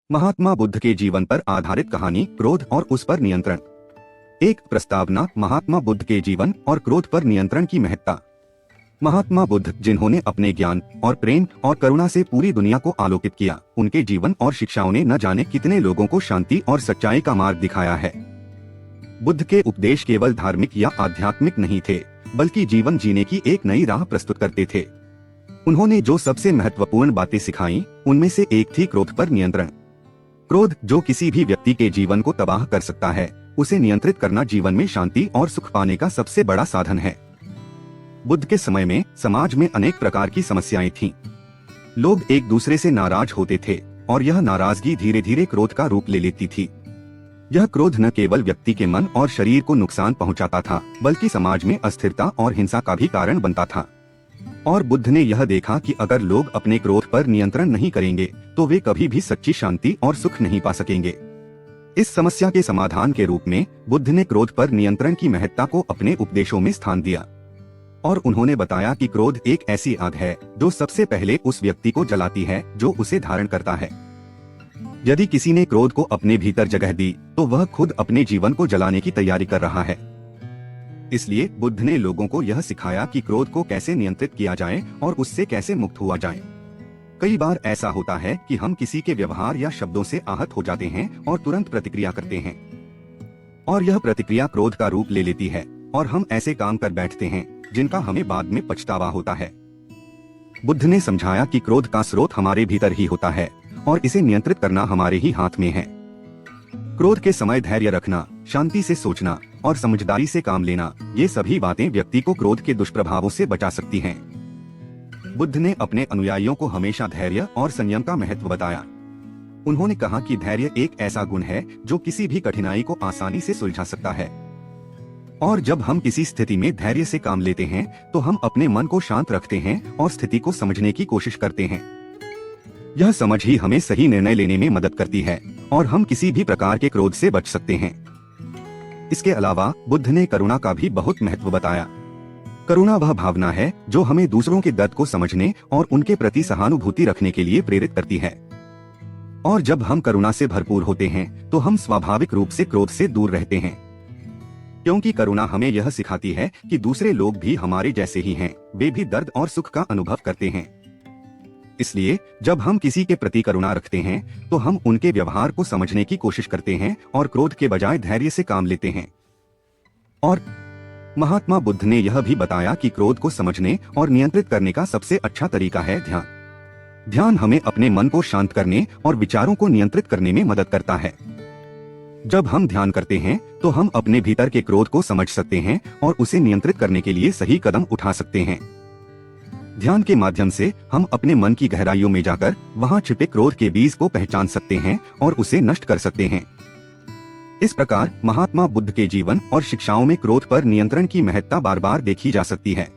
महात्मा बुद्ध के जीवन पर आधारित कहानी क्रोध और उस पर नियंत्रण। एक प्रस्तावना, महात्मा बुद्ध के जीवन और क्रोध पर नियंत्रण की महत्ता। महात्मा बुद्ध, जिन्होंने अपने ज्ञान और प्रेम और करुणा से पूरी दुनिया को आलोकित किया, उनके जीवन और शिक्षाओं ने न जाने कितने लोगों को शांति और सच्चाई का मार्ग दिखाया है। बुद्ध के उपदेश केवल धार्मिक या आध्यात्मिक नहीं थे, बल्कि जीवन जीने की एक नई राह प्रस्तुत करते थे। उन्होंने जो सबसे महत्वपूर्ण बातें सिखाई, उनमें से एक थी क्रोध पर नियंत्रण। क्रोध, जो किसी भी व्यक्ति के जीवन को तबाह कर सकता है, उसे नियंत्रित करना जीवन में शांति और सुख पाने का सबसे बड़ा साधन है। बुद्ध के समय में समाज में अनेक प्रकार की समस्याएं थीं। लोग एक दूसरे से नाराज होते थे और यह नाराजगी धीरे धीरे क्रोध का रूप ले लेती थी। यह क्रोध न केवल व्यक्ति के मन और शरीर को नुकसान पहुंचाता था, बल्कि समाज में अस्थिरता और हिंसा का भी कारण बनता था। और बुद्ध ने यह देखा कि अगर लोग अपने क्रोध पर नियंत्रण नहीं करेंगे, तो वे कभी भी सच्ची शांति और सुख नहीं पा सकेंगे। इस समस्या के समाधान के रूप में बुद्ध ने क्रोध पर नियंत्रण की महत्ता को अपने उपदेशों में स्थान दिया। और उन्होंने बताया कि क्रोध एक ऐसी आग है जो सबसे पहले उस व्यक्ति को जलाती है जो उसे धारण करता है। यदि किसी ने क्रोध को अपने भीतर जगह दी, तो वह खुद अपने जीवन को जलाने की तैयारी कर रहा है। इसलिए बुद्ध ने लोगों को यह सिखाया कि क्रोध को कैसे नियंत्रित किया जाए और उससे कैसे मुक्त हुआ जाए। कई बार ऐसा होता है कि हम किसी के व्यवहार या शब्दों से आहत हो जाते हैं और तुरंत प्रतिक्रिया करते हैं, और यह प्रतिक्रिया क्रोध का रूप ले लेती है और हम ऐसे काम कर बैठते हैं जिनका हमें बाद में पछतावा होता है। बुद्ध ने समझाया कि क्रोध का स्रोत हमारे भीतर ही होता है और इसे नियंत्रित करना हमारे ही हाथ में है। क्रोध के समय धैर्य रखना, शांति से सोचना और समझदारी से काम लेना, ये सभी बातें व्यक्ति को क्रोध के दुष्प्रभावों से बचा सकती हैं। बुद्ध ने अपने अनुयायियों को हमेशा धैर्य और संयम का महत्व बताया। उन्होंने कहा कि धैर्य एक ऐसा गुण है जो किसी भी कठिनाई को आसानी से सुलझा सकता है। और जब हम किसी स्थिति में धैर्य से काम लेते हैं, तो हम अपने मन को शांत रखते हैं और स्थिति को समझने की कोशिश करते हैं। यह समझ ही हमें सही निर्णय लेने में मदद करती है और हम किसी भी प्रकार के क्रोध से बच सकते हैं। इसके अलावा बुद्ध ने करुणा का भी बहुत महत्व बताया। करुणा वह भावना है जो हमें दूसरों के दर्द को समझने और उनके प्रति सहानुभूति रखने के लिए प्रेरित करती है। और जब हम करुणा से भरपूर होते हैं, तो हम स्वाभाविक रूप से क्रोध से दूर रहते हैं, क्योंकि करुणा हमें यह सिखाती है कि दूसरे लोग भी हमारे जैसे ही हैं, वे भी दर्द और सुख का अनुभव करते हैं। इसलिए जब हम किसी के प्रति करुणा रखते हैं, तो हम उनके व्यवहार को समझने की कोशिश करते हैं और क्रोध के बजाय धैर्य से काम लेते हैं। और महात्मा बुद्ध ने यह भी बताया कि क्रोध को समझने और नियंत्रित करने का सबसे अच्छा तरीका है ध्यान। ध्यान हमें अपने मन को शांत करने और विचारों को नियंत्रित करने में मदद करता है। जब हम ध्यान करते हैं, तो हम अपने भीतर के क्रोध को समझ सकते हैं और उसे नियंत्रित करने के लिए सही कदम उठा सकते हैं। ध्यान के माध्यम से हम अपने मन की गहराइयों में जाकर वहां छिपे क्रोध के बीज को पहचान सकते हैं और उसे नष्ट कर सकते हैं। इस प्रकार महात्मा बुद्ध के जीवन और शिक्षाओं में क्रोध पर नियंत्रण की महत्ता बार बार देखी जा सकती है।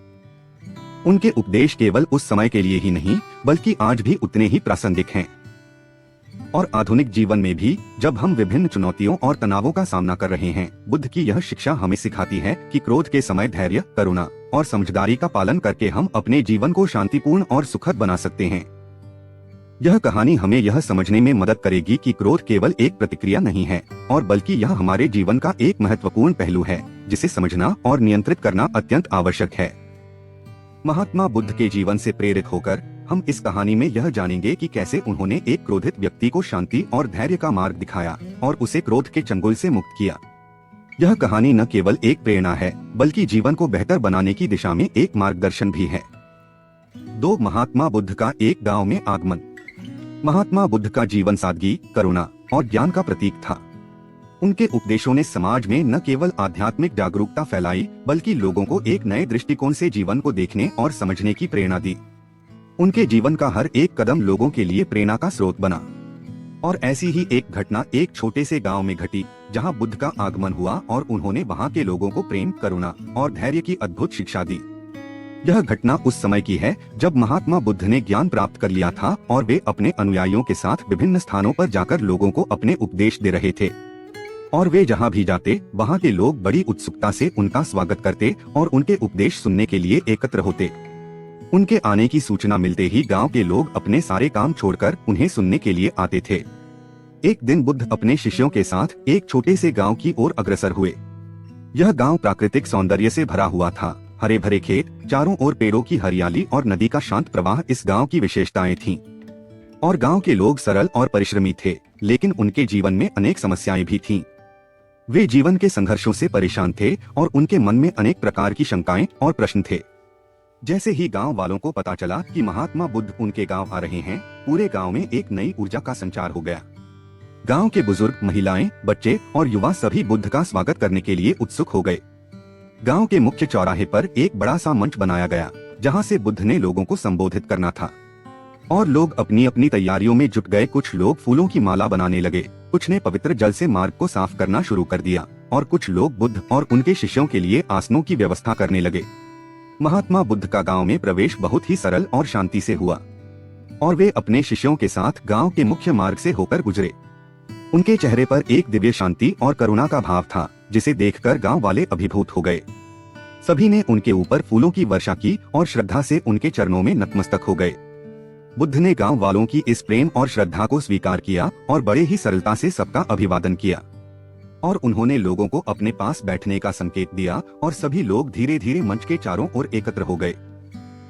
उनके उपदेश केवल उस समय के लिए ही नहीं, बल्कि आज भी उतने ही प्रासंगिक हैं। और आधुनिक जीवन में भी जब हम विभिन्न चुनौतियों और तनावों का सामना कर रहे हैं, बुद्ध की यह शिक्षा हमें सिखाती है कि क्रोध के समय धैर्य, करुणा और समझदारी का पालन करके हम अपने जीवन को शांतिपूर्ण और सुखद बना सकते हैं। यह कहानी हमें यह समझने में मदद करेगी कि क्रोध केवल एक प्रतिक्रिया नहीं है, और बल्कि यह हमारे जीवन का एक महत्वपूर्ण पहलू है, जिसे समझना और नियंत्रित करना अत्यंत आवश्यक है। महात्मा बुद्ध के जीवन से प्रेरित होकर हम इस कहानी में यह जानेंगे कि कैसे उन्होंने एक क्रोधित व्यक्ति को शांति और धैर्य का मार्ग दिखाया और उसे क्रोध के चंगुल से मुक्त किया। यह कहानी न केवल एक प्रेरणा है, बल्कि जीवन को बेहतर बनाने की दिशा में एक मार्गदर्शन भी है। दो महात्मा बुद्ध का एक गांव में आगमन। महात्मा बुद्ध का जीवन सादगी, करुणा और ज्ञान का प्रतीक था। उनके उपदेशों ने समाज में न केवल आध्यात्मिक जागरूकता फैलाई, बल्कि लोगों को एक नए दृष्टिकोण से जीवन को देखने और समझने की प्रेरणा दी। उनके जीवन का हर एक कदम लोगों के लिए प्रेरणा का स्रोत बना। और ऐसी ही एक घटना एक छोटे से गांव में घटी, जहां बुद्ध का आगमन हुआ और उन्होंने वहां के लोगों को प्रेम, करुणा और धैर्य की अद्भुत शिक्षा दी। यह घटना उस समय की है जब महात्मा बुद्ध ने ज्ञान प्राप्त कर लिया था और वे अपने अनुयायियों के साथ विभिन्न स्थानों पर जाकर लोगों को अपने उपदेश दे रहे थे। और वे जहां भी जाते, वहां के लोग बड़ी उत्सुकता से उनका स्वागत करते और उनके उपदेश सुनने के लिए एकत्र होते। उनके आने की सूचना मिलते ही गांव के लोग अपने सारे काम छोड़कर उन्हें सुनने के लिए आते थे। एक दिन बुद्ध अपने शिष्यों के साथ एक छोटे से गांव की ओर अग्रसर हुए। यह गांव प्राकृतिक सौंदर्य से भरा हुआ था। हरे भरे खेत, चारों ओर पेड़ों की हरियाली और नदी का शांत प्रवाह इस गांव की विशेषताएं थीं। और गांव के लोग सरल और परिश्रमी थे, लेकिन उनके जीवन में अनेक समस्याएं भी थीं। वे जीवन के संघर्षों से परेशान थे और उनके मन में अनेक प्रकार की शंकाएं और प्रश्न थे। जैसे ही गांव वालों को पता चला कि महात्मा बुद्ध उनके गांव आ रहे हैं, पूरे गांव में एक नई ऊर्जा का संचार हो गया। गांव के बुजुर्ग, महिलाएं, बच्चे और युवा सभी बुद्ध का स्वागत करने के लिए उत्सुक हो गए। गांव के मुख्य चौराहे पर एक बड़ा सा मंच बनाया गया, जहां से बुद्ध ने लोगों को संबोधित करना था। और लोग अपनी अपनी तैयारियों में जुट गए। कुछ लोग फूलों की माला बनाने लगे, कुछ ने पवित्र जल से मार्ग को साफ करना शुरू कर दिया और कुछ लोग बुद्ध और उनके शिष्यों के लिए आसनों की व्यवस्था करने लगे। महात्मा बुद्ध का गांव में प्रवेश बहुत ही सरल और शांति से हुआ और वे अपने शिष्यों के साथ गांव के मुख्य मार्ग से होकर गुजरे। उनके चेहरे पर एक दिव्य शांति और करुणा का भाव था, जिसे देखकर गांव वाले अभिभूत हो गए। सभी ने उनके ऊपर फूलों की वर्षा की और श्रद्धा से उनके चरणों में नतमस्तक हो गए। बुद्ध ने गांव वालों की इस प्रेम और श्रद्धा को स्वीकार किया और बड़े ही सरलता से सबका अभिवादन किया। और उन्होंने लोगों को अपने पास बैठने का संकेत दिया और सभी लोग धीरे धीरे मंच के चारों ओर एकत्र हो गए।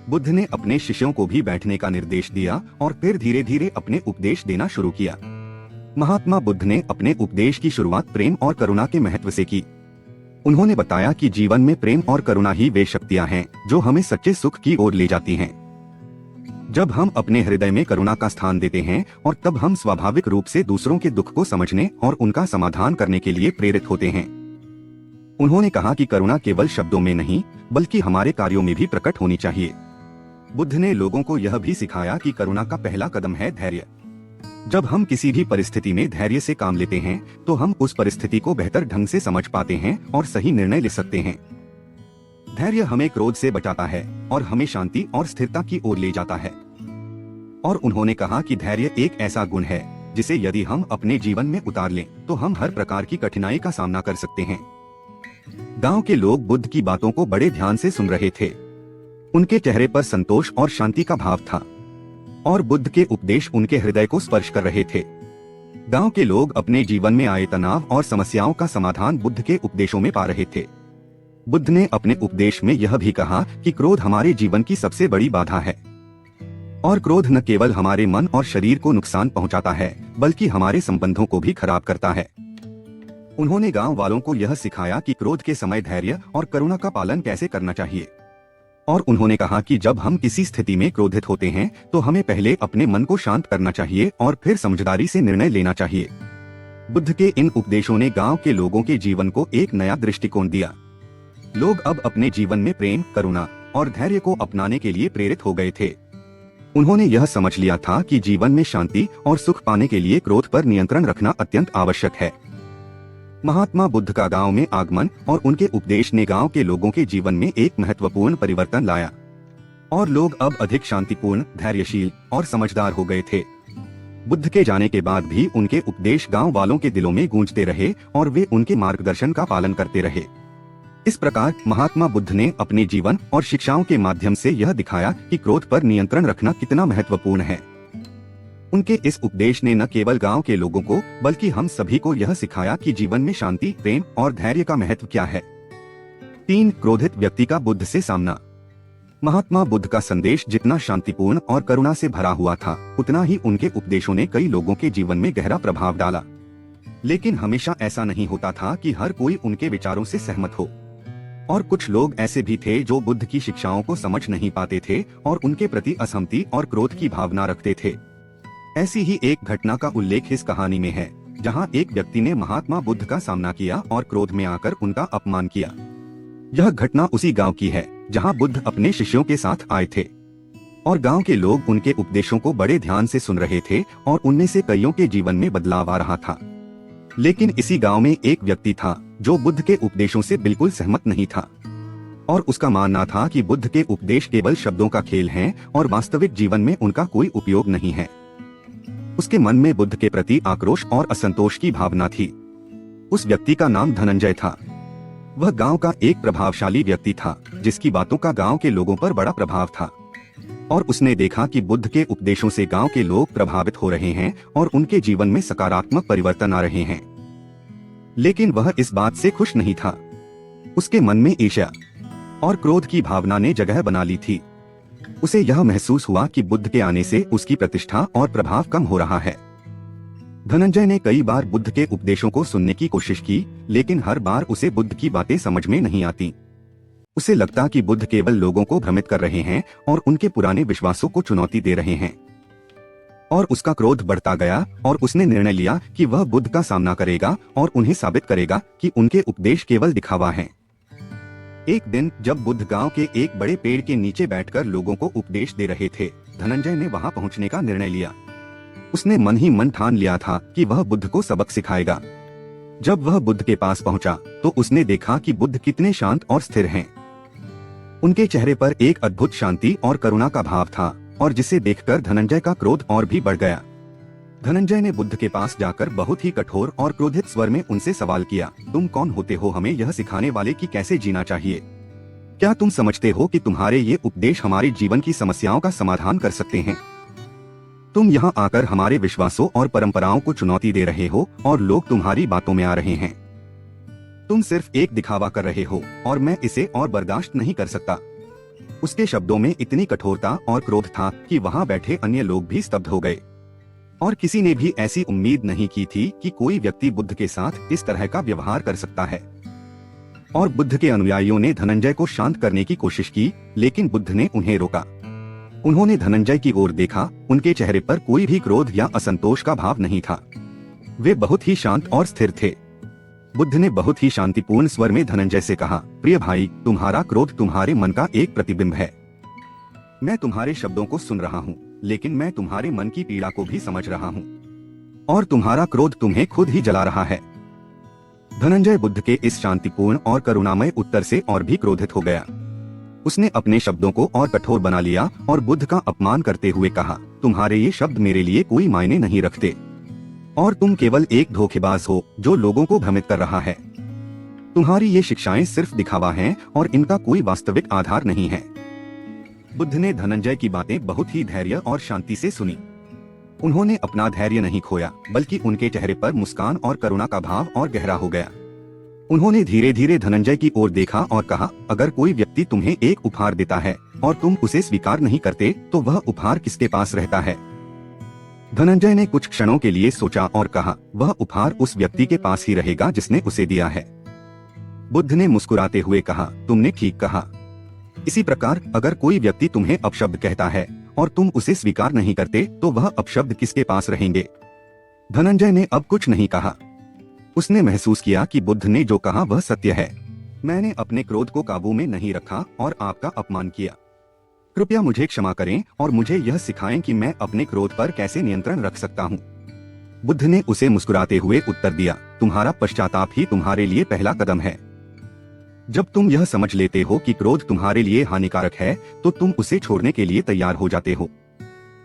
बुद्ध ने अपने शिष्यों को भी बैठने का निर्देश दिया और फिर धीरे धीरे अपने उपदेश देना शुरू किया। महात्मा बुद्ध ने अपने उपदेश की शुरुआत प्रेम और करुणा के महत्व से की। उन्होंने बताया कि जीवन में प्रेम और करुणा ही वे शक्तियां हैं जो हमें सच्चे सुख की ओर ले जाती हैं। जब हम अपने हृदय में करुणा का स्थान देते हैं और तब हम स्वाभाविक रूप से दूसरों के दुख को समझने और उनका समाधान करने के लिए प्रेरित होते हैं। उन्होंने कहा कि करुणा केवल शब्दों में नहीं, बल्कि हमारे कार्यों में भी प्रकट होनी चाहिए। बुद्ध ने लोगों को यह भी सिखाया कि करुणा का पहला कदम है धैर्य। जब हम किसी भी परिस्थिति में धैर्य से काम लेते हैं, तो हम उस परिस्थिति को बेहतर ढंग से समझ पाते हैं और सही निर्णय ले सकते हैं। धैर्य हमें क्रोध से बचाता है और हमें शांति और स्थिरता की ओर ले जाता है। और उन्होंने कहा कि धैर्य एक ऐसा गुण है जिसे यदि हम अपने जीवन में उतार लें, तो हम हर प्रकार की कठिनाई का सामना कर सकते हैं। गांव के लोग बुद्ध की बातों को बड़े ध्यान से सुन रहे थे। उनके चेहरे पर संतोष और शांति का भाव था और बुद्ध के उपदेश उनके हृदय को स्पर्श कर रहे थे। गांव के लोग अपने जीवन में आए तनाव और समस्याओं का समाधान बुद्ध के उपदेशों में पा रहे थे। बुद्ध ने अपने उपदेश में यह भी कहा कि क्रोध हमारे जीवन की सबसे बड़ी बाधा है और क्रोध न केवल हमारे मन और शरीर को नुकसान पहुंचाता है, बल्कि हमारे संबंधों को भी खराब करता है। उन्होंने गांव वालों को यह सिखाया कि क्रोध के समय धैर्य और करुणा का पालन कैसे करना चाहिए। और उन्होंने कहा कि जब हम किसी स्थिति में क्रोधित होते हैं, तो हमें पहले अपने मन को शांत करना चाहिए और फिर समझदारी से निर्णय लेना चाहिए। बुद्ध के इन उपदेशों ने गांव के लोगों के जीवन को एक नया दृष्टिकोण दिया। लोग अब अपने जीवन में प्रेम, करुणा और धैर्य को अपनाने के लिए प्रेरित हो गए थे। उन्होंने यह समझ लिया था कि जीवन में शांति और सुख पाने के लिए क्रोध पर नियंत्रण रखना अत्यंत आवश्यक है। महात्मा बुद्ध का गांव में आगमन और उनके उपदेश ने गांव के लोगों के जीवन में एक महत्वपूर्ण परिवर्तन लाया और लोग अब अधिक शांतिपूर्ण, धैर्यशील और समझदार हो गए थे। बुद्ध के जाने के बाद भी उनके उपदेश गांव वालों के दिलों में गूंजते रहे और वे उनके मार्गदर्शन का पालन करते रहे। इस प्रकार महात्मा बुद्ध ने अपने जीवन और शिक्षाओं के माध्यम से यह दिखाया कि क्रोध पर नियंत्रण रखना कितना महत्वपूर्ण है। उनके इस उपदेश ने न केवल गांव के लोगों को, बल्कि हम सभी को यह सिखाया कि जीवन में शांति, प्रेम और धैर्य का महत्व क्या है। 3. क्रोधित व्यक्ति का बुद्ध से सामना। महात्मा बुद्ध का संदेश जितना शांतिपूर्ण और करुणा से भरा हुआ था, उतना ही उनके उपदेशों ने कई लोगों के जीवन में गहरा प्रभाव डाला। लेकिन हमेशा ऐसा नहीं होता था कि हर कोई उनके विचारों से सहमत हो, और कुछ लोग ऐसे भी थे जो बुद्ध की शिक्षाओं को समझ नहीं पाते थे और उनके प्रति असहमति और क्रोध की भावना रखते थे। ऐसी ही एक घटना का उल्लेख इस कहानी में है, जहां एक व्यक्ति ने महात्मा बुद्ध का सामना किया और क्रोध में आकर उनका अपमान किया। यह घटना उसी गांव की है जहां बुद्ध अपने शिष्यों के साथ आए थे और गांव के लोग उनके उपदेशों को बड़े ध्यान से सुन रहे थे और उनमें से कईयों के जीवन में बदलाव आ रहा था। लेकिन इसी गांव में एक व्यक्ति था जो बुद्ध के उपदेशों से बिल्कुल सहमत नहीं था और उसका मानना था कि बुद्ध के उपदेश केवल शब्दों का खेल हैं और वास्तविक जीवन में उनका कोई उपयोग नहीं है। उसके मन में बुद्ध के प्रति आक्रोश और असंतोष की भावना थी। उस व्यक्ति का नाम धनंजय था। वह गांव का एक प्रभावशाली व्यक्ति था जिसकी बातों का गांव के लोगों पर बड़ा प्रभाव था। और उसने देखा कि बुद्ध के उपदेशों से गांव के लोग प्रभावित हो रहे हैं और उनके जीवन में सकारात्मक परिवर्तन आ रहे हैं। लेकिन वह इस बात से खुश नहीं था। उसके मन में ईर्ष्या और क्रोध की भावना ने जगह बना ली थी। उसे यह महसूस हुआ कि बुद्ध के आने से उसकी प्रतिष्ठा और प्रभाव कम हो रहा है। धनंजय ने कई बार बुद्ध के उपदेशों को सुनने की कोशिश की, लेकिन हर बार उसे बुद्ध की बातें समझ में नहीं आती। उसे लगता कि बुद्ध केवल लोगों को भ्रमित कर रहे हैं और उनके पुराने विश्वासों को चुनौती दे रहे हैं। और उसका क्रोध बढ़ता गया और उसने निर्णय लिया कि वह बुद्ध का सामना करेगा और उन्हें साबित करेगा कि उनके उपदेश केवल दिखावा हैं। एक दिन जब बुद्ध गांव के एक बड़े पेड़ के नीचे बैठकर लोगों को उपदेश दे रहे थे, धनंजय ने वहां पहुंचने का निर्णय लिया। उसने मन ही मन ठान लिया था कि वह बुद्ध को सबक सिखाएगा। जब वह बुद्ध के पास पहुंचा तो उसने देखा कि बुद्ध कितने शांत और स्थिर हैं। उनके चेहरे पर एक अद्भुत शांति और करुणा का भाव था, और जिसे देखकर धनंजय का क्रोध और भी बढ़ गया। धनंजय ने बुद्ध के पास जाकर बहुत ही कठोर और क्रोधित स्वर में उनसे सवाल किया, तुम कौन होते हो हमें यह सिखाने वाले कि कैसे जीना चाहिए? क्या तुम समझते हो कि तुम्हारे ये उपदेश हमारे जीवन की समस्याओं का समाधान कर सकते हैं? तुम यहाँ आकर हमारे विश्वासों और परंपराओं को चुनौती दे रहे हो और लोग तुम्हारी बातों में आ रहे हैं। तुम सिर्फ एक दिखावा कर रहे हो और मैं इसे और बर्दाश्त नहीं कर सकता। उसके शब्दों में इतनी कठोरता और क्रोध था कि वहां बैठे अन्य लोग भी स्तब्ध हो गए, और किसी ने भी ऐसी उम्मीद नहीं की थी कि कोई व्यक्ति बुद्ध के साथ इस तरह का व्यवहार कर सकता है। और बुद्ध के अनुयायियों ने धनंजय को शांत करने की कोशिश की, लेकिन बुद्ध ने उन्हें रोका। उन्होंने धनंजय की ओर देखा, उनके चेहरे पर कोई भी क्रोध या असंतोष का भाव नहीं था। वे बहुत ही शांत और स्थिर थे। बुद्ध ने बहुत ही शांतिपूर्ण स्वर में धनंजय से कहा, प्रिय भाई, तुम्हारा क्रोध तुम्हारे मन का एक प्रतिबिंब है। मैं तुम्हारे शब्दों को सुन रहा हूँ, लेकिन मैं तुम्हारे मन की पीड़ा को भी समझ रहा हूँ, और तुम्हारा क्रोध तुम्हें खुद ही जला रहा है। धनंजय बुद्ध के इस शांतिपूर्ण और करुणामय उत्तर से और भी क्रोधित हो गया। उसने अपने शब्दों को और कठोर बना लिया और बुद्ध का अपमान करते हुए कहा, तुम्हारे ये शब्द मेरे लिए कोई मायने नहीं रखते, और तुम केवल एक धोखेबाज हो जो लोगों को भ्रमित कर रहा है। तुम्हारी ये शिक्षाएं सिर्फ दिखावा हैं और इनका कोई वास्तविक आधार नहीं है। बुद्ध ने धनंजय की बातें बहुत ही धैर्य और शांति से सुनी। उन्होंने अपना धैर्य नहीं खोया, बल्कि उनके चेहरे पर मुस्कान और करुणा का भाव और गहरा हो गया। उन्होंने धीरे धीरे धनंजय की ओर देखा और कहा, अगर कोई व्यक्ति तुम्हें एक उपहार देता है और तुम उसे स्वीकार नहीं करते, तो वह उपहार किसके पास रहता है? धनंजय ने कुछ क्षणों के लिए सोचा और कहा, वह उपहार उस व्यक्ति के पास ही रहेगा जिसने उसे दिया है। बुद्ध ने मुस्कुराते हुए कहा, तुमने ठीक कहा। इसी प्रकार अगर कोई व्यक्ति तुम्हें अपशब्द कहता है और तुम उसे स्वीकार नहीं करते, तो वह अपशब्द किसके पास रहेंगे? धनंजय ने अब कुछ नहीं कहा। उसने महसूस किया कि बुद्ध ने जो कहा वह सत्य है। मैंने अपने क्रोध को काबू में नहीं रखा और आपका अपमान किया। कृपया मुझे क्षमा करें और मुझे यह सिखाएं कि मैं अपने क्रोध पर कैसे नियंत्रण रख सकता हूँ। बुद्ध ने उसे मुस्कुराते हुए उत्तर दिया, तुम्हारा पश्चाताप ही तुम्हारे लिए पहला कदम है। जब तुम यह समझ लेते हो कि क्रोध तुम्हारे लिए हानिकारक है, तो तुम उसे छोड़ने के लिए तैयार हो जाते हो।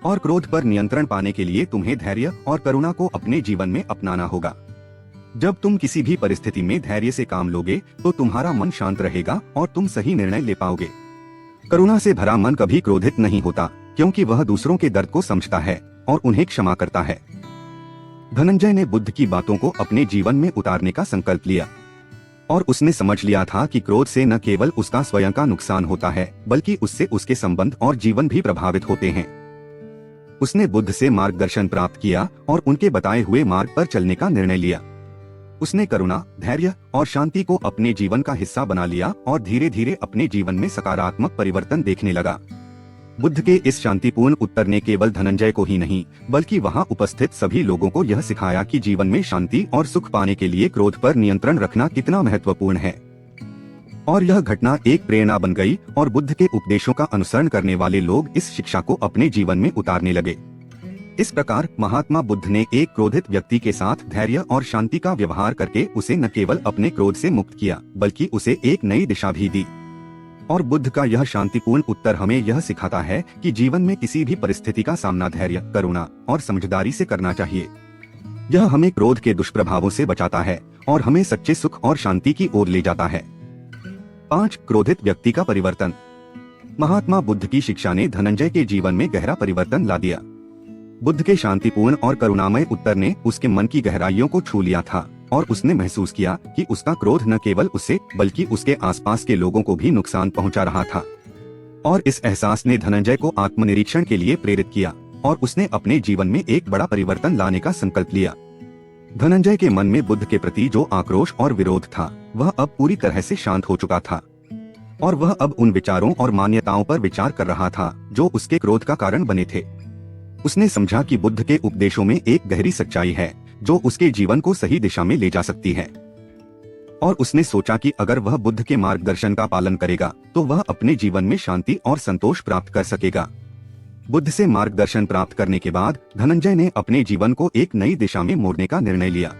और क्रोध पर नियंत्रण पाने के लिए तुम्हें धैर्य और करुणा को अपने जीवन में अपनाना होगा। जब तुम किसी भी परिस्थिति में धैर्य से काम लोगे, तो तुम्हारा मन शांत रहेगा और तुम सही निर्णय ले पाओगे। करुणा से भरा मन कभी क्रोधित नहीं होता, क्योंकि वह दूसरों के दर्द को समझता है और उन्हें क्षमा करता है। धनंजय ने बुद्ध की बातों को अपने जीवन में उतारने का संकल्प लिया, और उसने समझ लिया था कि क्रोध से न केवल उसका स्वयं का नुकसान होता है, बल्कि उससे उसके संबंध और जीवन भी प्रभावित होते हैं। उसने बुद्ध से मार्गदर्शन प्राप्त किया और उनके बताए हुए मार्ग पर चलने का निर्णय लिया। उसने करुणा, धैर्य और शांति को अपने जीवन का हिस्सा बना लिया और धीरे धीरे अपने जीवन में सकारात्मक परिवर्तन देखने लगा। बुद्ध के इस शांतिपूर्ण उत्तर ने केवल धनंजय को ही नहीं, बल्कि वहां उपस्थित सभी लोगों को यह सिखाया कि जीवन में शांति और सुख पाने के लिए क्रोध पर नियंत्रण रखना कितना महत्वपूर्ण है। और यह घटना एक प्रेरणा बन गई और बुद्ध के उपदेशों का अनुसरण करने वाले लोग इस शिक्षा को अपने जीवन में उतारने लगे। इस प्रकार महात्मा बुद्ध ने एक क्रोधित व्यक्ति के साथ धैर्य और शांति का व्यवहार करके उसे न केवल अपने क्रोध से मुक्त किया, बल्कि उसे एक नई दिशा भी दी। और बुद्ध का यह शांतिपूर्ण उत्तर हमें यह सिखाता है कि जीवन में किसी भी परिस्थिति का सामना धैर्य, करुणा और समझदारी से करना चाहिए। यह हमें क्रोध के दुष्प्रभावों से बचाता है और हमें सच्चे सुख और शांति की ओर ले जाता है। 5. क्रोधित व्यक्ति का परिवर्तन। महात्मा बुद्ध की शिक्षा ने धनंजय के जीवन में गहरा परिवर्तन ला दिया। बुद्ध के शांतिपूर्ण और करुणामय उत्तर ने उसके मन की गहराइयों को छू लिया था और उसने महसूस किया कि उसका क्रोध न केवल उससे बल्कि उसके आसपास के लोगों को भी नुकसान पहुंचा रहा था। और इस एहसास ने धनंजय को आत्मनिरीक्षण के लिए प्रेरित किया और उसने अपने जीवन में एक बड़ा परिवर्तन लाने का संकल्प लिया। धनंजय के मन में बुद्ध के प्रति जो आक्रोश और विरोध था वह अब पूरी तरह से शांत हो चुका था और वह अब उन विचारों और मान्यताओं पर विचार कर रहा था जो उसके क्रोध का कारण बने थे। उसने समझा कि बुद्ध के उपदेशों में एक गहरी सच्चाई है जो उसके जीवन को सही दिशा में ले जा सकती है और उसने सोचा कि अगर वह बुद्ध के मार्गदर्शन का पालन करेगा तो वह अपने जीवन में शांति और संतोष प्राप्त कर सकेगा। बुद्ध से मार्गदर्शन प्राप्त करने के बाद धनंजय ने अपने जीवन को एक नई दिशा में मोड़ने का निर्णय लिया।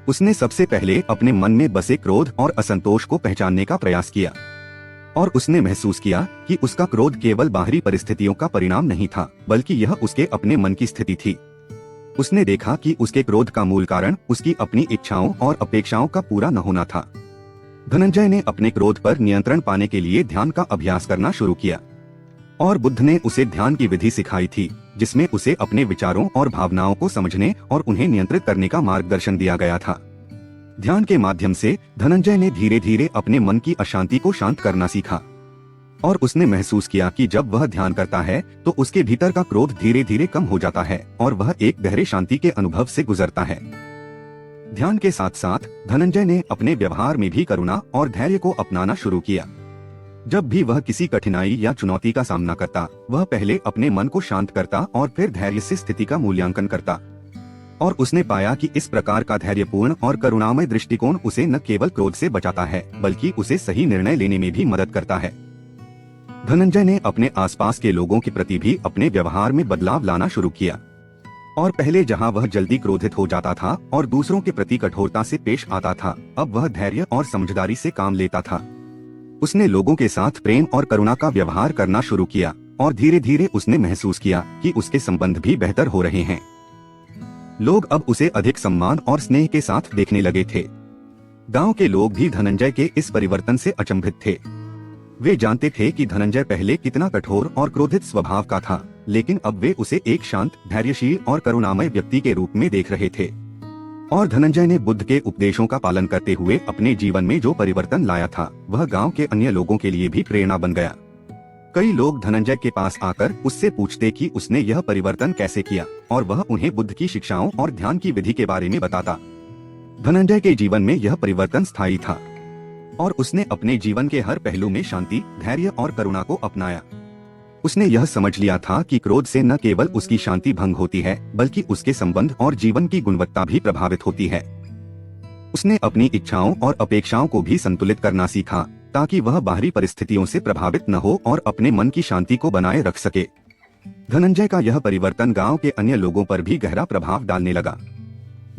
उसने सबसे पहले अपने मन में बसे क्रोध और असंतोष को पहचानने का प्रयास किया और उसने महसूस किया कि उसका क्रोध केवल बाहरी परिस्थितियों का परिणाम नहीं था बल्कि यह उसके अपने मन की स्थिति थी। उसने देखा कि उसके क्रोध का मूल कारण उसकी अपनी इच्छाओं और अपेक्षाओं का पूरा न होना था। धनंजय ने अपने क्रोध पर नियंत्रण पाने के लिए ध्यान का अभ्यास करना शुरू किया और बुद्ध ने उसे ध्यान की विधि सिखाई थी जिसमें उसे अपने विचारों और भावनाओं को समझने और उन्हें नियंत्रित करने का मार्गदर्शन दिया गया था। ध्यान के माध्यम से धनंजय ने धीरे धीरे अपने मन की अशांति को शांत करना सीखा और उसने महसूस किया कि जब वह ध्यान करता है तो उसके भीतर का क्रोध धीरे धीरे कम हो जाता है और वह एक गहरे शांति के अनुभव से गुजरता है। ध्यान के साथ साथ धनंजय ने अपने व्यवहार में भी करुणा और धैर्य को अपनाना शुरू किया। जब भी वह किसी कठिनाई या चुनौती का सामना करता वह पहले अपने मन को शांत करता और फिर धैर्य से स्थिति का मूल्यांकन करता और उसने पाया कि इस प्रकार का धैर्यपूर्ण और करुणामय दृष्टिकोण उसे न केवल क्रोध से बचाता है बल्कि उसे सही निर्णय लेने में भी मदद करता है। धनंजय ने अपने आसपास के लोगों के प्रति भी अपने व्यवहार में बदलाव लाना शुरू किया और पहले जहां वह जल्दी क्रोधित हो जाता था और दूसरों के प्रति कठोरता से पेश आता था अब वह धैर्य और समझदारी से काम लेता था। उसने लोगों के साथ प्रेम और करुणा का व्यवहार करना शुरू किया और धीरे धीरे उसने महसूस किया कि उसके संबंध भी बेहतर हो रहे हैं। लोग अब उसे अधिक सम्मान और स्नेह के साथ देखने लगे थे। गांव के लोग भी धनंजय के इस परिवर्तन से अचंभित थे। वे जानते थे कि धनंजय पहले कितना कठोर और क्रोधित स्वभाव का था लेकिन अब वे उसे एक शांत, धैर्यशील और करुणामय व्यक्ति के रूप में देख रहे थे। और धनंजय ने बुद्ध के उपदेशों का पालन करते हुए अपने जीवन में जो परिवर्तन लाया था वह गांव के अन्य लोगों के लिए भी प्रेरणा बन गया। कई लोग धनंजय के पास आकर उससे पूछते कि उसने यह परिवर्तन कैसे किया और वह उन्हें बुद्ध की शिक्षाओं और ध्यान की विधि के बारे में बताता। धनंजय के जीवन में यह परिवर्तन स्थायी था और उसने अपने जीवन के हर पहलू में शांति, धैर्य और करुणा को अपनाया। उसने यह समझ लिया था कि क्रोध से न केवल उसकी शांति भंग होती है बल्कि उसके संबंध और जीवन की गुणवत्ता भी प्रभावित होती है। उसने अपनी इच्छाओं और अपेक्षाओं को भी संतुलित करना सीखा ताकि वह बाहरी परिस्थितियों से प्रभावित न हो और अपने मन की शांति को बनाए रख सके। धनंजय का यह परिवर्तन गांव के अन्य लोगों पर भी गहरा प्रभाव डालने लगा।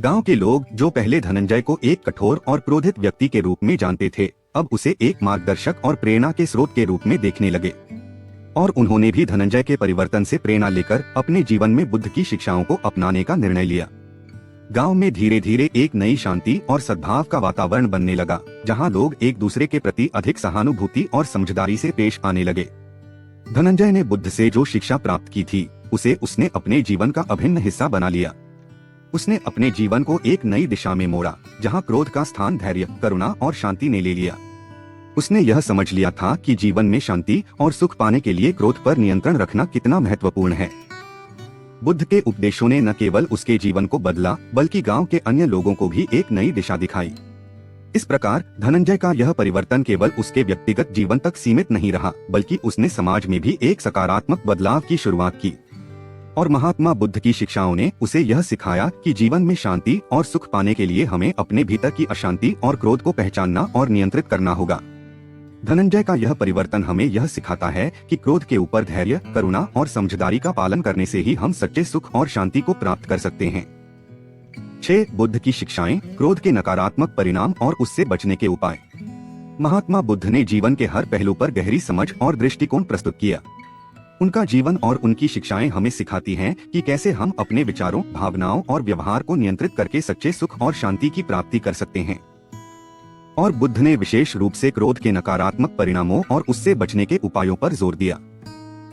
गांव के लोग जो पहले धनंजय को एक कठोर और क्रोधित व्यक्ति के रूप में जानते थे अब उसे एक मार्गदर्शक और प्रेरणा के स्रोत के रूप में देखने लगे और उन्होंने भी धनंजय के परिवर्तन से प्रेरणा लेकर अपने जीवन में बुद्ध की शिक्षाओं को अपनाने का निर्णय लिया। गांव में धीरे धीरे एक नई शांति और सद्भाव का वातावरण बनने लगा जहां लोग एक दूसरे के प्रति अधिक सहानुभूति और समझदारी से पेश आने लगे। धनंजय ने बुद्ध से जो शिक्षा प्राप्त की थी उसे उसने अपने जीवन का अभिन्न हिस्सा बना लिया। उसने अपने जीवन को एक नई दिशा में मोड़ा जहां क्रोध का स्थान धैर्य, करुणा और शांति ने ले लिया। उसने यह समझ लिया था कि जीवन में शांति और सुख पाने के लिए क्रोध पर नियंत्रण रखना कितना महत्वपूर्ण है। बुद्ध के उपदेशों ने न केवल उसके जीवन को बदला बल्कि गांव के अन्य लोगों को भी एक नई दिशा दिखाई। इस प्रकार धनंजय का यह परिवर्तन केवल उसके व्यक्तिगत जीवन तक सीमित नहीं रहा बल्कि उसने समाज में भी एक सकारात्मक बदलाव की शुरुआत की। और महात्मा बुद्ध की शिक्षाओं ने उसे यह सिखाया कि जीवन में शांति और सुख पाने के लिए हमें अपने भीतर की अशांति और क्रोध को पहचानना और नियंत्रित करना होगा। धनंजय का यह परिवर्तन हमें यह सिखाता है कि क्रोध के ऊपर धैर्य, करुणा और समझदारी का पालन करने से ही हम सच्चे सुख और शांति को प्राप्त कर सकते हैं। 6. बुद्ध की शिक्षाएं, क्रोध के नकारात्मक परिणाम और उससे बचने के उपाय। महात्मा बुद्ध ने जीवन के हर पहलू पर गहरी समझ और दृष्टिकोण प्रस्तुत किया। उनका जीवन और उनकी शिक्षाएं हमें सिखाती हैं कि कैसे हम अपने विचारों, भावनाओं और व्यवहार को नियंत्रित करके सच्चे सुख और शांति की प्राप्ति कर सकते हैं। और बुद्ध ने विशेष रूप से क्रोध के नकारात्मक परिणामों और उससे बचने के उपायों पर जोर दिया।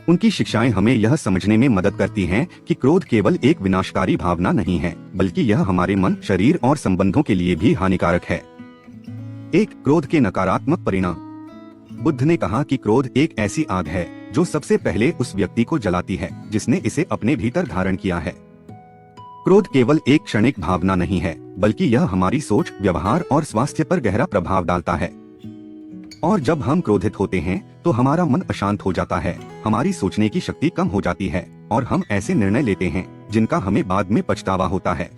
उनकी शिक्षाएं हमें यह समझने में मदद करती हैं कि क्रोध केवल एक विनाशकारी भावना नहीं है, बल्कि यह हमारे मन, शरीर और संबंधों के लिए भी हानिकारक है। एक, क्रोध के नकारात्मक परिणाम। बुद्ध ने कहा कि क्रोध एक ऐसी आग है जो सबसे पहले उस व्यक्ति को जलाती है जिसने इसे अपने भीतर धारण किया है। क्रोध केवल एक क्षणिक भावना नहीं है, बल्कि यह हमारी सोच, व्यवहार और स्वास्थ्य पर गहरा प्रभाव डालता है। और जब हम क्रोधित होते हैं तो हमारा मन अशांत हो जाता है, हमारी सोचने की शक्ति कम हो जाती है और हम ऐसे निर्णय लेते हैं जिनका हमें बाद में पछतावा होता है।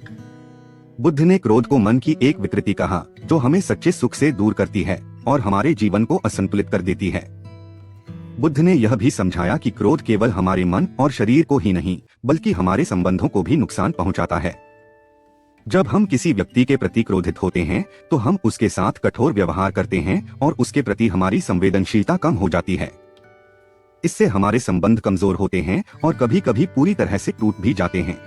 बुद्ध ने क्रोध को मन की एक विकृति कहा जो हमें सच्चे सुख से दूर करती है और हमारे जीवन को असंतुलित कर देती है। बुद्ध ने यह भी समझाया कि क्रोध केवल हमारे मन और शरीर को ही नहीं, बल्कि हमारे संबंधों को भी नुकसान पहुंचाता है। जब हम किसी व्यक्ति के प्रति क्रोधित होते हैं तो हम उसके साथ कठोर व्यवहार करते हैं और उसके प्रति हमारी संवेदनशीलता कम हो जाती है। इससे हमारे संबंध कमजोर होते हैं और कभी कभी पूरी तरह से टूट भी जाते हैं।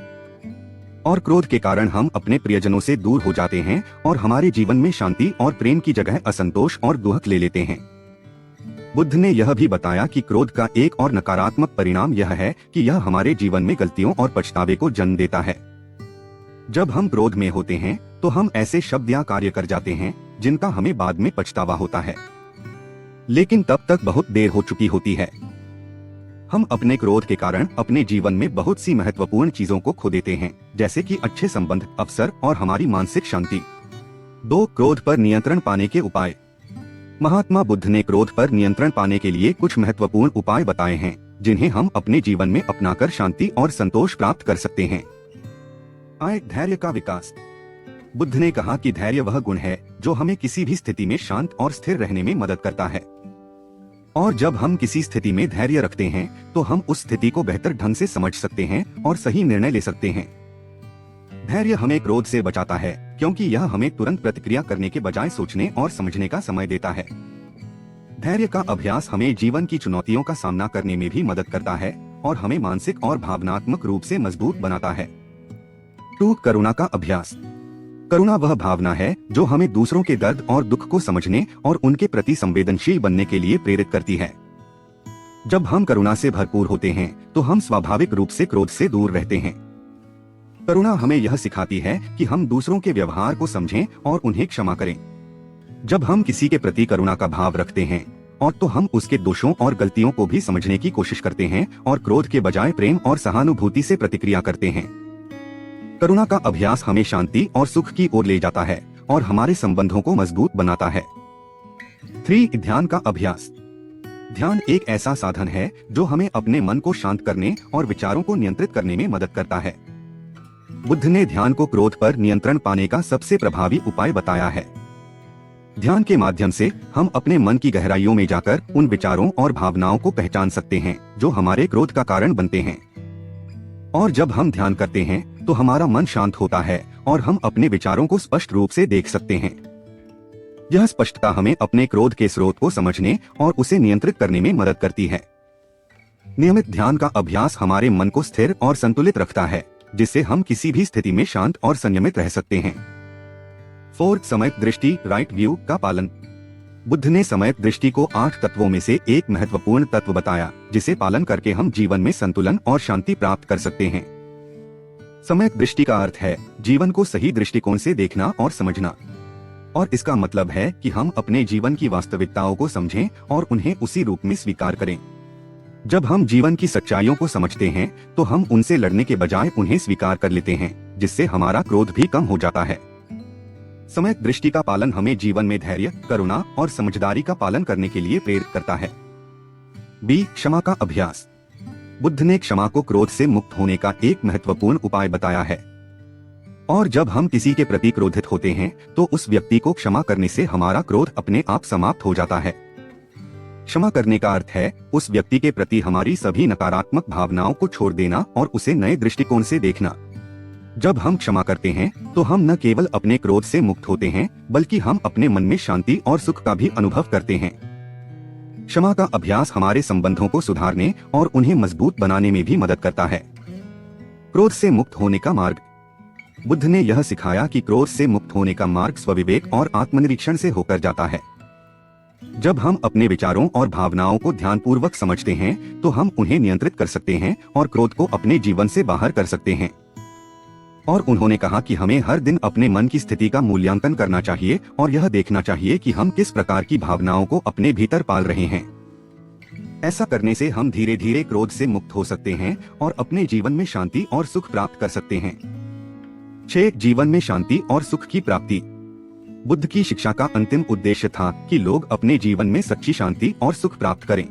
और क्रोध के कारण हम अपने प्रियजनों से दूर हो जाते हैं और हमारे जीवन में शांति और प्रेम की जगह असंतोष और दुख ले लेते हैं। बुद्ध ने यह भी बताया कि क्रोध का एक और नकारात्मक परिणाम यह है कि यह हमारे जीवन में गलतियों और पछतावे को जन्म देता है। जब हम क्रोध में होते हैं तो हम ऐसे शब्द या कार्य कर जाते हैं जिनका हमें बाद में पछतावा होता है, लेकिन तब तक बहुत देर हो चुकी होती है। हम अपने क्रोध के कारण अपने जीवन में बहुत सी महत्वपूर्ण चीजों को खो देते हैं, जैसे कि अच्छे संबंध, अवसर और हमारी मानसिक शांति। 2, क्रोध पर नियंत्रण पाने के उपाय। महात्मा बुद्ध ने क्रोध पर नियंत्रण पाने के लिए कुछ महत्वपूर्ण उपाय बताए हैं जिन्हें हम अपने जीवन में अपनाकर शांति और संतोष प्राप्त कर सकते हैं। धैर्य का विकास। बुद्ध ने कहा कि धैर्य वह गुण है जो हमें किसी भी स्थिति में शांत और स्थिर रहने में मदद करता है। और जब हम किसी स्थिति में धैर्य रखते हैं तो हम उस स्थिति को बेहतर ढंग से समझ सकते हैं और सही निर्णय ले सकते हैं। धैर्य हमें क्रोध से बचाता है क्योंकि यह हमें तुरंत प्रतिक्रिया करने के बजाय सोचने और समझने का समय देता है। धैर्य का अभ्यास हमें जीवन की चुनौतियों का सामना करने में भी मदद करता है और हमें मानसिक और भावनात्मक रूप से मजबूत बनाता है। 2, करुणा का अभ्यास। करुणा वह भावना है जो हमें दूसरों के दर्द और दुख को समझने और उनके प्रति संवेदनशील बनने के लिए प्रेरित करती है। जब हम करुणा से भरपूर होते हैं तो हम स्वाभाविक रूप से क्रोध से दूर रहते हैं। करुणा हमें यह सिखाती है कि हम दूसरों के व्यवहार को समझें और उन्हें क्षमा करें। जब हम किसी के प्रति करुणा का भाव रखते हैं और तो हम उसके दोषों और गलतियों को भी समझने की कोशिश करते हैं और क्रोध के बजाय प्रेम और सहानुभूति से प्रतिक्रिया करते हैं। करुणा का अभ्यास हमें शांति और सुख की ओर ले जाता है और हमारे संबंधों को मजबूत बनाता है। 3, ध्यान का अभ्यास। ध्यान एक ऐसा साधन है जो हमें अपने मन को शांत करने और विचारों को नियंत्रित करने में मदद करता है। बुद्ध ने ध्यान को क्रोध पर नियंत्रण पाने का सबसे प्रभावी उपाय बताया है। ध्यान के माध्यम से हम अपने मन की गहराइयों में जाकर उन विचारों और भावनाओं को पहचान सकते हैं जो हमारे क्रोध का कारण बनते हैं। और जब हम ध्यान करते हैं तो हमारा मन शांत होता है और हम अपने विचारों को स्पष्ट रूप से देख सकते हैं। यह स्पष्टता हमें अपने क्रोध के स्रोत को समझने और उसे नियंत्रित करने में मदद करती है। नियमित ध्यान का अभ्यास हमारे मन को स्थिर और संतुलित रखता है, जिससे हम किसी भी स्थिति में शांत और संयमित रह सकते हैं। 4, समय दृष्टि, राइट व्यू का पालन। बुद्ध ने समय दृष्टि को 8 तत्वों में से एक महत्वपूर्ण तत्व बताया जिसे पालन करके हम जीवन में संतुलन और शांति प्राप्त कर सकते हैं। समय दृष्टि का अर्थ है जीवन को सही दृष्टिकोण से देखना और समझना, और इसका मतलब है कि हम अपने जीवन की वास्तविकताओं को समझें और उन्हें उसी रूप में स्वीकार करें। जब हम जीवन की सच्चाइयों को समझते हैं तो हम उनसे लड़ने के बजाय उन्हें स्वीकार कर लेते हैं, जिससे हमारा क्रोध भी कम हो जाता है। समय दृष्टि का पालन हमें जीवन में धैर्य, करुणा और समझदारी का पालन करने के लिए प्रेरित करता है। B, क्षमा का अभ्यास। बुद्ध ने क्षमा को क्रोध से मुक्त होने का एक महत्वपूर्ण उपाय बताया है। और जब हम किसी के प्रति क्रोधित होते हैं तो उस व्यक्ति को क्षमा करने से हमारा क्रोध अपने आप समाप्त हो जाता है। क्षमा करने का अर्थ है उस व्यक्ति के प्रति हमारी सभी नकारात्मक भावनाओं को छोड़ देना और उसे नए दृष्टिकोण से देखना। जब हम क्षमा करते हैं तो हम न केवल अपने क्रोध से मुक्त होते हैं, बल्कि हम अपने मन में शांति और सुख का भी अनुभव करते हैं। क्षमा का अभ्यास हमारे संबंधों को सुधारने और उन्हें मजबूत बनाने में भी मदद करता है। क्रोध से मुक्त होने का मार्ग। बुद्ध ने यह सिखाया कि क्रोध से मुक्त होने का मार्ग स्वविवेक और आत्मनिरीक्षण से होकर जाता है। जब हम अपने विचारों और भावनाओं को ध्यानपूर्वक समझते हैं तो हम उन्हें नियंत्रित कर सकते हैं और क्रोध को अपने जीवन से बाहर कर सकते हैं। और उन्होंने कहा कि हमें हर दिन अपने मन की स्थिति का मूल्यांकन करना चाहिए और यह देखना चाहिए कि हम किस प्रकार की भावनाओं को अपने भीतर पाल रहे हैं। ऐसा करने से हम धीरे धीरे क्रोध से मुक्त हो सकते हैं और अपने जीवन में शांति और सुख प्राप्त कर सकते हैं। 6. जीवन में शांति और सुख की प्राप्ति। बुद्ध की शिक्षा का अंतिम उद्देश्य था कि लोग अपने जीवन में सच्ची शांति और सुख प्राप्त करें।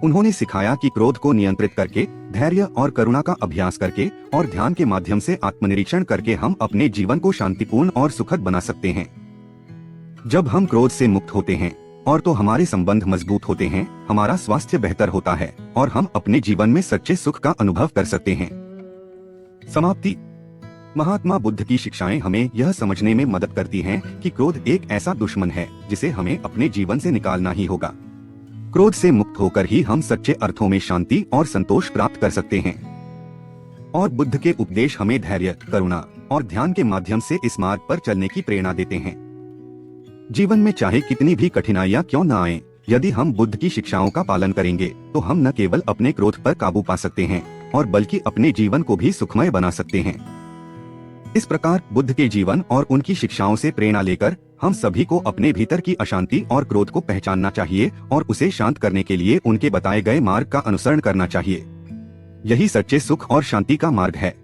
उन्होंने सिखाया कि क्रोध को नियंत्रित करके, धैर्य और करुणा का अभ्यास करके और ध्यान के माध्यम से आत्मनिरीक्षण करके हम अपने जीवन को शांतिपूर्ण और सुखद बना सकते हैं। जब हम क्रोध से मुक्त होते हैं और तो हमारे संबंध मजबूत होते हैं, हमारा स्वास्थ्य बेहतर होता है और हम अपने जीवन में सच्चे सुख का अनुभव कर सकते हैं। समाप्ति। महात्मा बुद्ध की शिक्षाएं हमें यह समझने में मदद करती हैं कि क्रोध एक ऐसा दुश्मन है जिसे हमें अपने जीवन से निकालना ही होगा। क्रोध से मुक्त होकर ही हम सच्चे अर्थों में शांति और संतोष प्राप्त कर सकते हैं। और बुद्ध के उपदेश हमें धैर्य, करुणा और ध्यान के माध्यम से इस मार्ग पर चलने की प्रेरणा देते हैं। जीवन में चाहे कितनी भी कठिनाइयां क्यों न आए, यदि हम बुद्ध की शिक्षाओं का पालन करेंगे तो हम न केवल अपने क्रोध पर काबू पा सकते हैं और बल्कि अपने जीवन को भी सुखमय बना सकते हैं। इस प्रकार बुद्ध के जीवन और उनकी शिक्षाओं से प्रेरणा लेकर हम सभी को अपने भीतर की अशांति और क्रोध को पहचानना चाहिए और उसे शांत करने के लिए उनके बताए गए मार्ग का अनुसरण करना चाहिए। यही सच्चे सुख और शांति का मार्ग है।